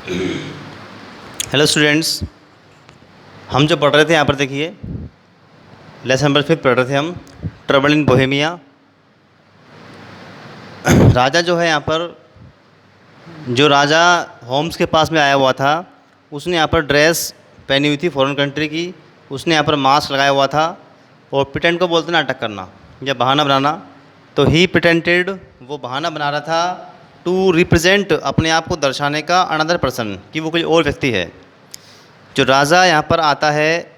Hello students, हम जो पढ़ रहे थे यहाँ पर देखिए, लेसन नंबर 5 पढ़ रहे थे हम, ट्रबल इन बोहेमिया। राजा जो है यहाँ पर, जो राजा होम्स के पास में आया हुआ था, उसने यहाँ पर ड्रेस पहनी हुई थी फॉरेन कंट्री की। उसने यहाँ पर मास्क लगाया हुआ था और प्रिटेंड को बोलते नाटक करना या बहाना बनाना। तो ही प्रिटेंटेड, वो बहाना बना रहा था टू रिप्रेजेंट, अपने आप को दर्शाने का अनदर पर्सन, कि वो कोई और व्यक्ति है। जो राजा यहाँ पर आता है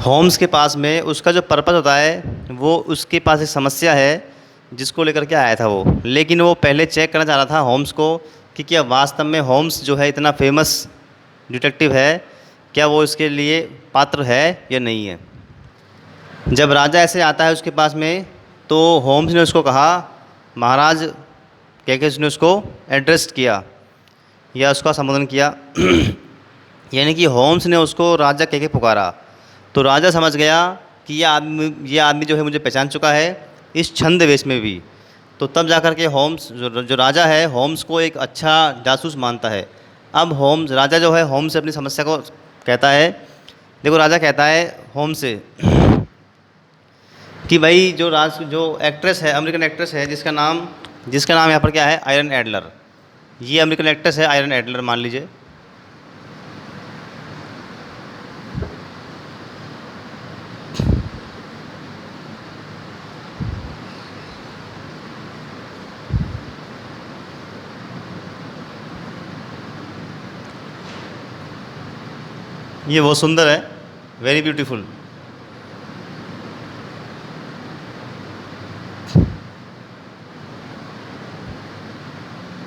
होम्स के पास में, उसका जो पर्पस होता है वो, उसके पास एक समस्या है जिसको लेकर के आया था वो। लेकिन वो पहले चेक करना चाह रहा था होम्स को कि क्या वास्तव में होम्स जो है इतना फेमस डिटेक्टिव है, क्या वो इसके लिए पात्र है या नहीं है। जब राजा ऐसे आता है उसके पास में, तो होम्स ने उसको कहा महाराज, कह के उसने उसको एड्रेस किया या उसका संबोधन किया। यानी कि होम्स ने उसको राजा कह के पुकारा। तो राजा समझ गया कि ये आदमी जो है मुझे पहचान चुका है, इस छंद वेश में भी। तो तब जाकर के होम्स, जो राजा है, होम्स को एक अच्छा जासूस मानता है। अब होम्स, राजा जो है होम्स से अपनी समस्या को कहता है। देखो, राजा कहता है होम्स से कि भाई जो एक्ट्रेस है, अमेरिकन एक्ट्रेस है, जिसका नाम यहाँ पर क्या है, आयरन एडलर। ये अमेरिकन एक्ट्रेस है आयरन एडलर, मान लीजिए। ये बहुत सुंदर है, वेरी ब्यूटीफुल।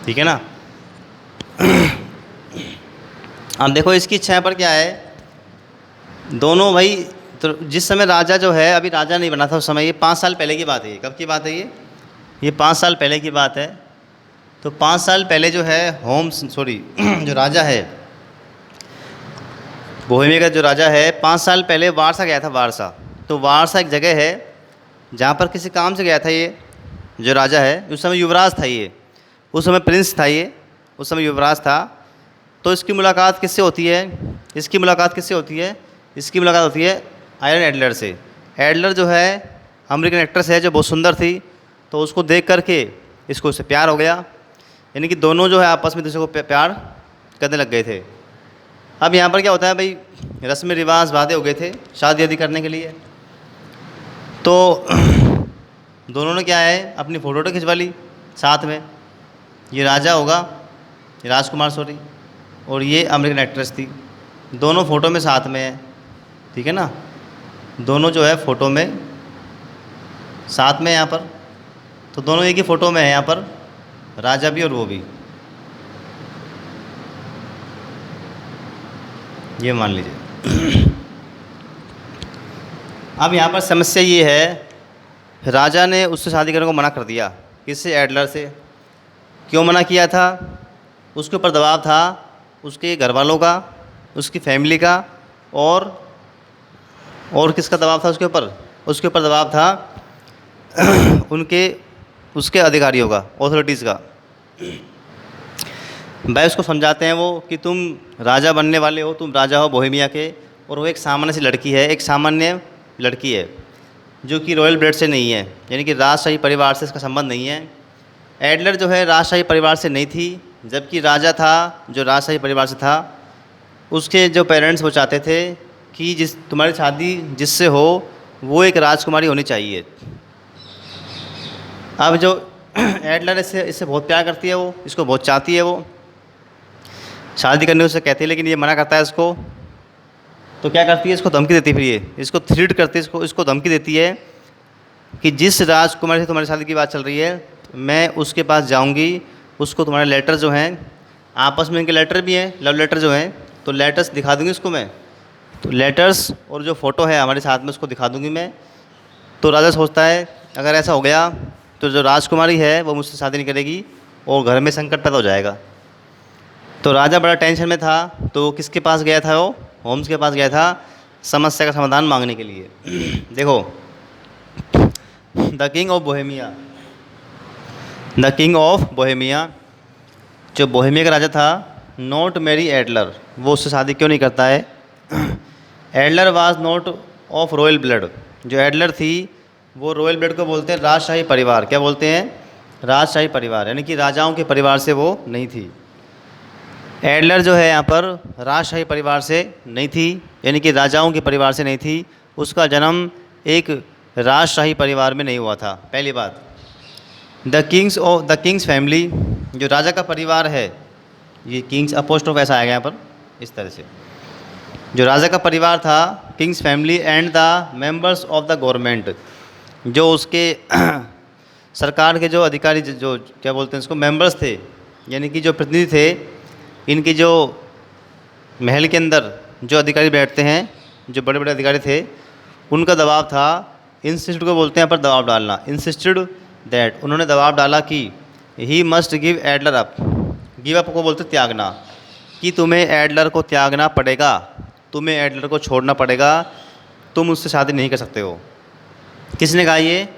ठीक है ना। अब देखो इसकी इच्छा पर क्या है, दोनों भाई। तो जिस समय राजा जो है, अभी राजा नहीं बना था उस समय, ये 5 साल पहले की बात है। कब की बात है ये 5 साल पहले की बात है। तो 5 साल पहले जो है होम्स, सॉरी जो राजा है बोहेमिया का, जो राजा है, 5 साल पहले वारसा गया था, वारसा। तो वारसा एक जगह है जहाँ पर किसी काम से गया था ये जो राजा है। उस समय युवराज था ये, उस समय प्रिंस था ये, उस समय युवराज था। तो इसकी मुलाकात किससे होती है, इसकी मुलाकात किससे होती है, इसकी मुलाकात होती है आयरन एडलर से। एडलर जो है अमेरिकन एक्ट्रेस है, जो बहुत सुंदर थी। तो उसको देख करके इसको उससे प्यार हो गया। यानी कि दोनों जो है आपस में दूसरे को प्यार करने लग गए थे। अब यहाँ पर क्या होता है भाई, रस्म रिवाज वादे हो गए थे शादी वादी करने के लिए। तो दोनों ने क्या है, अपनी फ़ोटो खिंचवा ली साथ में। ये राजा होगा, राजकुमार सॉरी, और ये अमेरिकन एक्ट्रेस थी। दोनों फ़ोटो में साथ में है, ठीक है ना। दोनों जो है फ़ोटो में साथ में यहाँ पर। तो दोनों एक ही फ़ोटो में है यहाँ पर, राजा भी और वो भी। ये मान लीजिए। अब यहाँ पर समस्या ये है, राजा ने उससे शादी करने को मना कर दिया। किससे, एडलर से। क्यों मना किया था, उसके ऊपर दबाव था उसके घर वालों का, उसकी फैमिली का, और किसका दबाव था उसके ऊपर, उसके ऊपर दबाव था उसके अधिकारियों का, ऑथोरिटीज़ का। भाई उसको समझाते हैं वो कि तुम राजा बनने वाले हो, तुम राजा हो बोहेमिया के, और वो एक सामान्य सी लड़की है, एक सामान्य लड़की है जो कि रॉयल ब्लड से नहीं है, यानी कि राजशाही परिवार से इसका संबंध नहीं है। एडलर जो है राजशाही परिवार से नहीं थी, जबकि राजा था जो राजशाही परिवार से था। उसके जो पेरेंट्स वो चाहते थे कि तुम्हारी शादी जिससे हो वो एक राजकुमारी होनी चाहिए। अब जो एडलर इससे बहुत प्यार करती है, वो इसको बहुत चाहती है, वो शादी करने उसे कहती है, लेकिन ये मना करता है इसको। तो क्या करती है, इसको धमकी देती है, फिर ये इसको थ्रेट करती है, इसको धमकी देती है कि जिस राजकुमारी से तुम्हारी शादी की बात चल रही है, मैं उसके पास जाऊंगी, उसको तुम्हारे लेटर जो हैं, आपस में इनके लेटर भी हैं, लव लेटर जो हैं, तो लेटर्स दिखा दूंगी उसको मैं। तो लेटर्स और जो फ़ोटो है हमारे साथ में, उसको दिखा दूंगी मैं। तो राजा सोचता है अगर ऐसा हो गया तो जो राजकुमारी है वो मुझसे शादी नहीं करेगी और घर में संकट पैदा हो जाएगा। तो राजा बड़ा टेंशन में था। तो वो किसके पास गया था, वो होम्स के पास गया था समस्या का समाधान मांगने के लिए। देखो, द किंग ऑफ बोहेमिया जो बोहेमिया का राजा था नॉट मैरी एडलर, वो उससे शादी क्यों नहीं करता है? Adler was not of royal blood. जो एडलर थी वो रॉयल ब्लड को बोलते हैं राजशाही परिवार। क्या बोलते हैं? राजशाही परिवार, यानी कि राजाओं के परिवार से वो नहीं थी। एडलर जो है यहाँ पर राजशाही परिवार से नहीं थी, यानी कि राजाओं के परिवार से नहीं थी। उसका जन्म एक राजशाही परिवार में नहीं हुआ था, पहली बात। द किंग्स फैमिली, जो राजा का परिवार है, ये किंग्स अपोस्ट्रोफ ऐसा आएगा यहाँ पर इस तरह से। जो राजा का परिवार था, Kings family and the members of the government, जो उसके सरकार के जो अधिकारी, जो क्या बोलते हैं इसको, मेंबर्स थे, यानी कि जो प्रतिनिधि थे, इनकी जो महल के अंदर जो अधिकारी बैठते हैं, जो बड़े बड़े अधिकारी थे, उनका दबाव था। इंसिस्टेड को बोलते हैं यहाँ पर दबाव डालना। इंसिस्टेड दैट, उन्होंने दबाव डाला कि he must give Adler up. Give up को बोलते त्यागना, कि तुम्हें एडलर को त्यागना पड़ेगा, तुम्हें एडलर को छोड़ना पड़ेगा, तुम उससे शादी नहीं कर सकते हो। किसने कहा ये?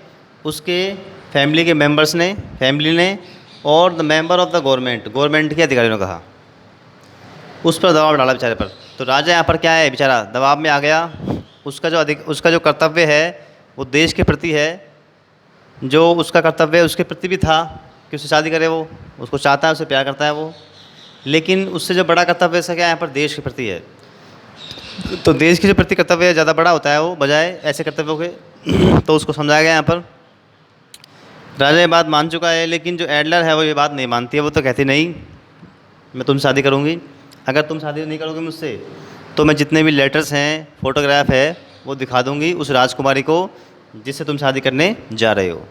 उसके फैमिली के मेंबर्स ने, फैमिली ने, और the member of the government के अधिकारियों ने कहा। उस पर दबाव डाला बेचारे पर। तो राजा यहाँ पर क्या है, बेचारा दबाव में आ गया। उसका जो कर्तव्य है वो देश के प्रति है, जो उसका कर्तव्य उसके प्रति भी था कि उससे शादी करे, वो उसको चाहता है, उससे प्यार करता है वो। लेकिन उससे जो बड़ा कर्तव्य इसका क्या है, यहाँ पर देश के प्रति है। तो देश के जो प्रति कर्तव्य ज़्यादा बड़ा होता है वो, बजाय ऐसे कर्तव्यों के। तो उसको समझाया गया यहाँ पर। राजा ये बात मान चुका है, लेकिन जो एडलर है वो ये बात नहीं मानती है। वो तो कहती नहीं, मैं तुमसे शादी करूँगी, अगर तुम शादी नहीं करोगे मुझसे तो मैं जितने भी लेटर्स हैं, फ़ोटोग्राफ है, वो दिखा दूँगी उस राजकुमारी को जिससे तुम शादी करने जा रहे हो।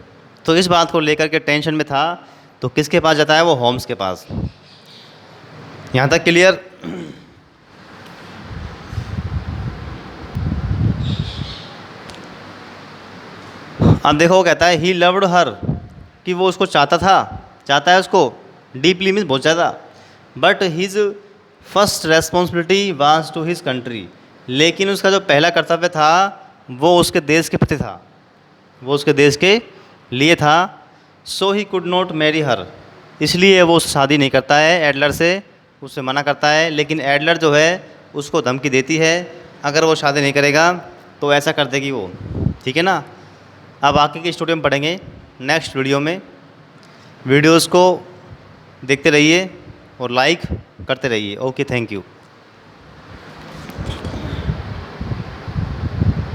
तो इस बात को लेकर के टेंशन में था, तो किसके पास जाता है वो? होम्स के पास। यहाँ तक क्लियर? अब देखो वो कहता है ही लव्ड हर, कि वो उसको चाहता है उसको डीपली, मीन्स बहुत ज़्यादा। But his first responsibility was to his country, लेकिन उसका जो पहला कर्तव्य था वो उसके देश के प्रति था, वो उसके देश के लिए था। So he could not marry her, इसलिए वो उससे शादी नहीं करता है एडलर से, उससे मना करता है। लेकिन एडलर जो है उसको धमकी देती है, अगर वो शादी नहीं करेगा तो ऐसा कर देगी वो, ठीक है ना। अब आगे की स्टोरी में पढ़ेंगे नेक्स्ट वीडियो में। वीडियोस को देखते रहिए और लाइक करते रहिए। Okay, thank you.